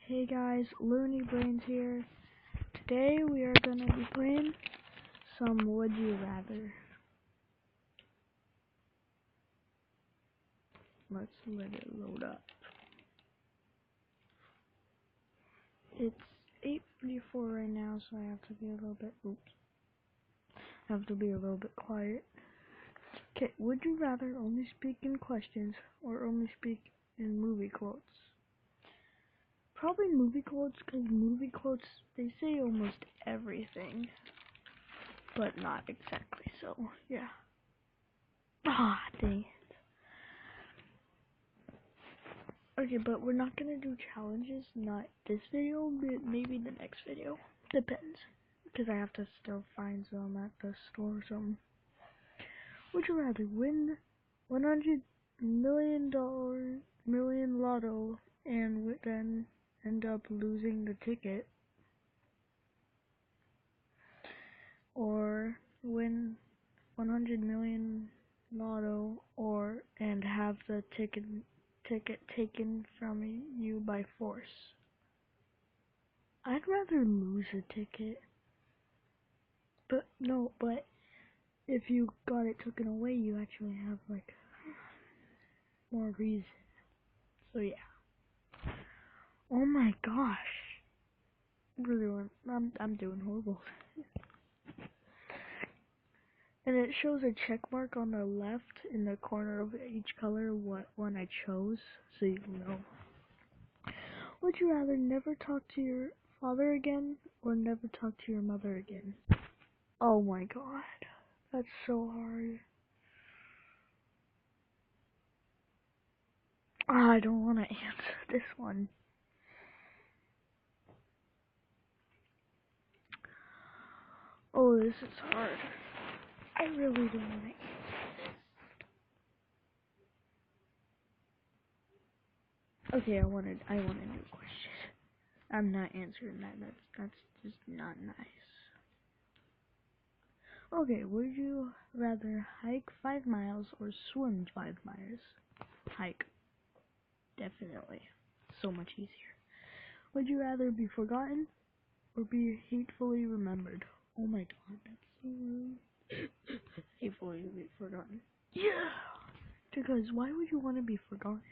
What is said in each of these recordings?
Hey guys, Looney Brains here. Today we are gonna be playing some Would You Rather. Let's let it load up. It's 8:44 right now, so I have to be a little bit quiet. Okay, would you rather only speak in questions or only speak in movie quotes? Probably movie quotes, because movie quotes, they say almost everything, but not exactly, so yeah. Ah, dang it. Okay, but we're not gonna do challenges, not this video, but maybe the next video. Depends, because I have to still find some at the store or something. Would you rather win $100 million lotto and then end up losing the ticket, or win 100 million lotto and have the ticket taken from you by force? I'd rather lose a ticket. But if you got it taken away, you actually have like more reason. So yeah. Oh my gosh. I'm doing horrible. And it shows a check mark on the left in the corner of each color what one I chose, so you know. Would you rather never talk to your father again or never talk to your mother again? Oh my god. That's so hard. I don't want to answer this one. Oh, this is hard. I really don't want to answer. Okay, I want a new question. I'm not answering that. That's just not nice. Okay, would you rather hike 5 miles or swim 5 miles? Hike. Definitely. So much easier. Would you rather be forgotten or be hatefully remembered? Oh my god, that's so rude. Hatefully be forgotten. Yeah! Because why would you want to be forgotten?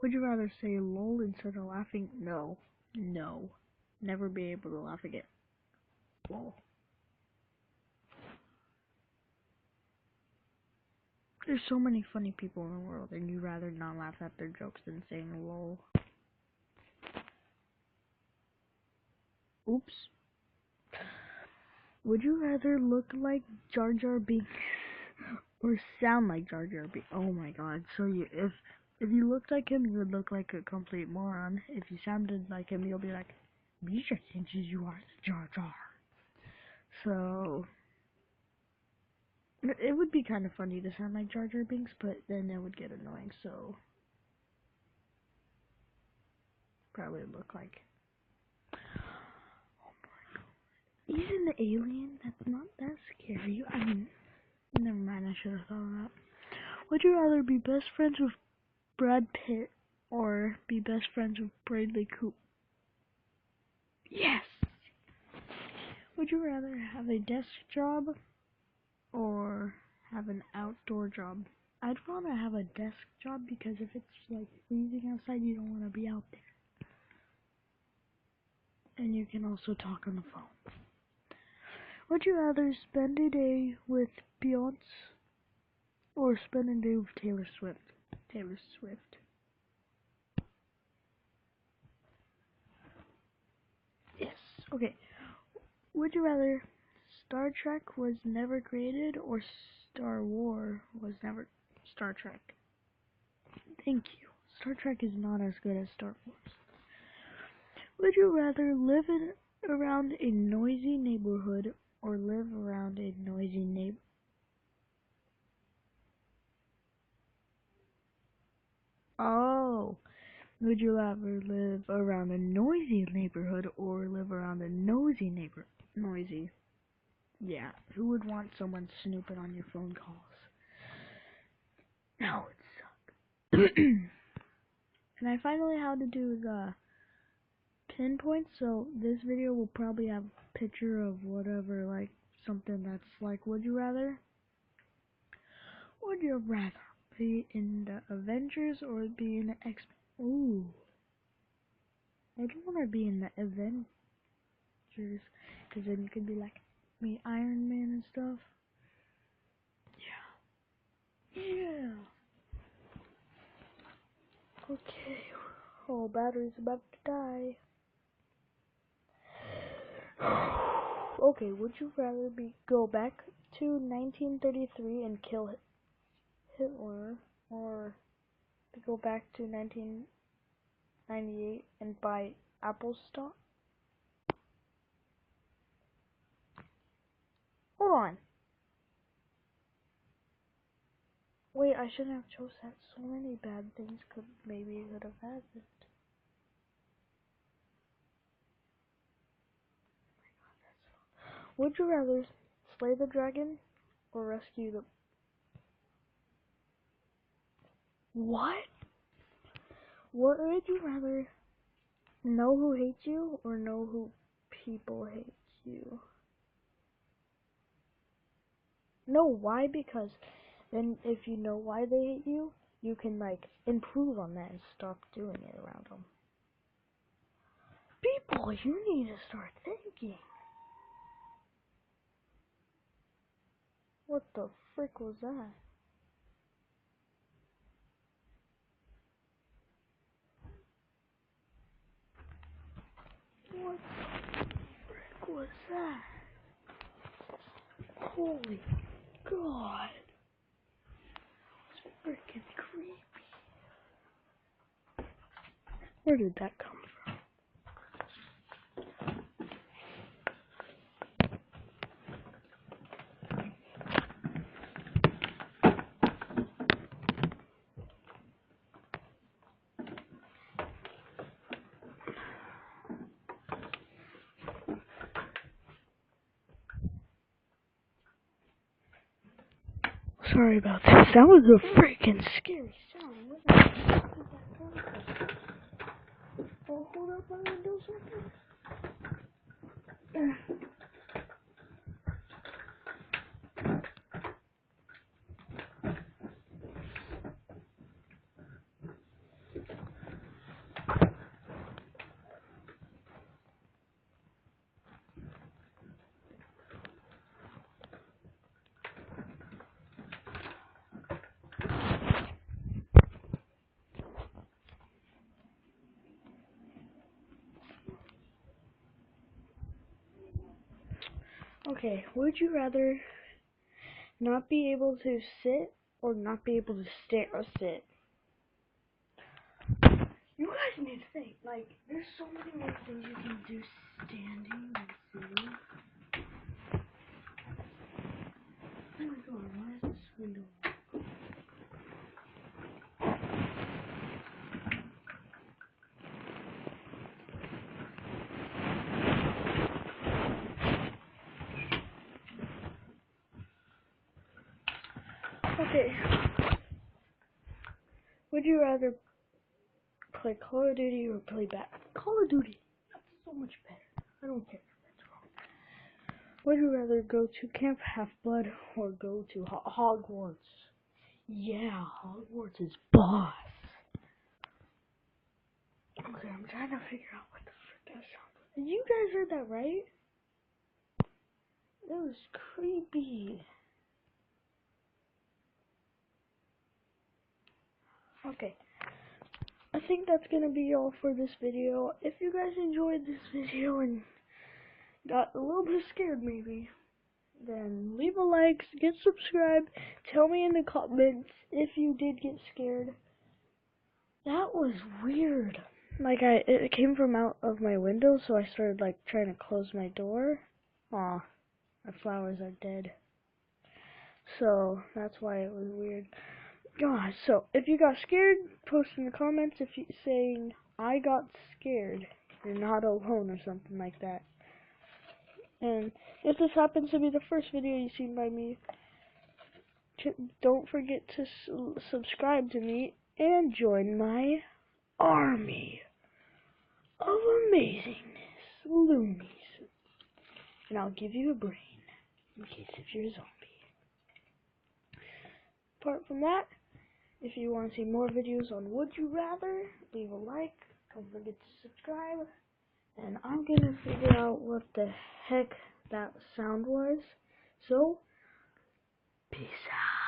Would you rather say lol instead of laughing? No. No. Never be able to laugh again. Lol. There's so many funny people in the world, and you'd rather not laugh at their jokes than saying lol. Oops. Would you rather look like Jar Jar Binks or sound like Jar Jar Binks? Oh my god. So if you looked like him, you would look like a complete moron. If you sounded like him, you'll be like, Misha thinks you are Jar Jar. So it would be kind of funny to sound like Jar Jar Binks, but then it would get annoying, so probably look like. Oh my god. He's an alien? That's not that scary. I mean, never mind, I should have thought of that. Would you rather be best friends with Brad Pitt or be best friends with Bradley Cooper? Yes! Would you rather have a desk job or have an outdoor job? I'd rather have a desk job because if it's like freezing outside, you don't want to be out there. And you can also talk on the phone. Would you rather spend a day with Beyonce or spend a day with Taylor Swift? Taylor Swift. Yes. Okay. Would you rather Star Trek was never created or Star Wars was never Star Trek? Thank you. Star Trek is not as good as Star Wars. Would you rather live around a noisy neighborhood or live around a noisy neighbor? Oh, would you rather live around a noisy neighborhood or live around a nosy neighbor? Noisy. Yeah, who would want someone snooping on your phone calls? No, it sucks. And I finally how to do the pinpoint, so this video will probably have a picture of whatever, like something that's like, would you rather? Would you rather be in the Avengers or be in the X-Men? Ooh. I don't want to be in the Avengers, because then you could be like me, Iron Man and stuff. Yeah. Yeah. Okay. Oh, battery's about to die. Okay, would you rather go back to 1933 and kill Hitler, or go back to 1998 and buy Apple stock? Hold on. Wait, I shouldn't have chose that. So many bad things could have happened. Would you rather slay the dragon or rescue the... What? What would you rather know who hates you or know who people hate you? No, why? Because then if you know why they hate you, you can like improve on that and stop doing it around them. People, you need to start thinking. What the frick was that? What the frick was that? Holy God. It's freaking creepy. Where did that come from? Sorry about this. That was a freaking scary sound. Where the heck did that come from? Oh, hold up my window something. Okay, would you rather not be able to sit or not be able to stand or sit? You guys need to think, like, there's so many more things you can do standing than sitting. Oh my God, why is this window open? Okay. Would you rather play Call of Duty or play Call of Duty? That's so much better. I don't care if that's wrong. Would you rather go to Camp Half-Blood or go to Hogwarts? Yeah, Hogwarts is boss. Okay, I'm trying to figure out what the frick that sound was. You guys heard that right? That was creepy. Okay. I think that's gonna be all for this video. If you guys enjoyed this video and got a little bit scared maybe, then leave a like, get subscribed, tell me in the comments if you did get scared. That was weird. Like it came from out of my window, so I started like trying to close my door. Aw, my flowers are dead. So that's why it was weird. God, so if you got scared, post in the comments if you saying I got scared. You're not alone or something like that. And if this happens to be the first video you've seen by me, don't forget to subscribe to me and join my army of amazingness, Loomies. And I'll give you a brain in case if you're a zombie. Apart from that, if you want to see more videos on Would You Rather, leave a like, don't forget to subscribe, and I'm gonna figure out what the heck that sound was. So, peace out.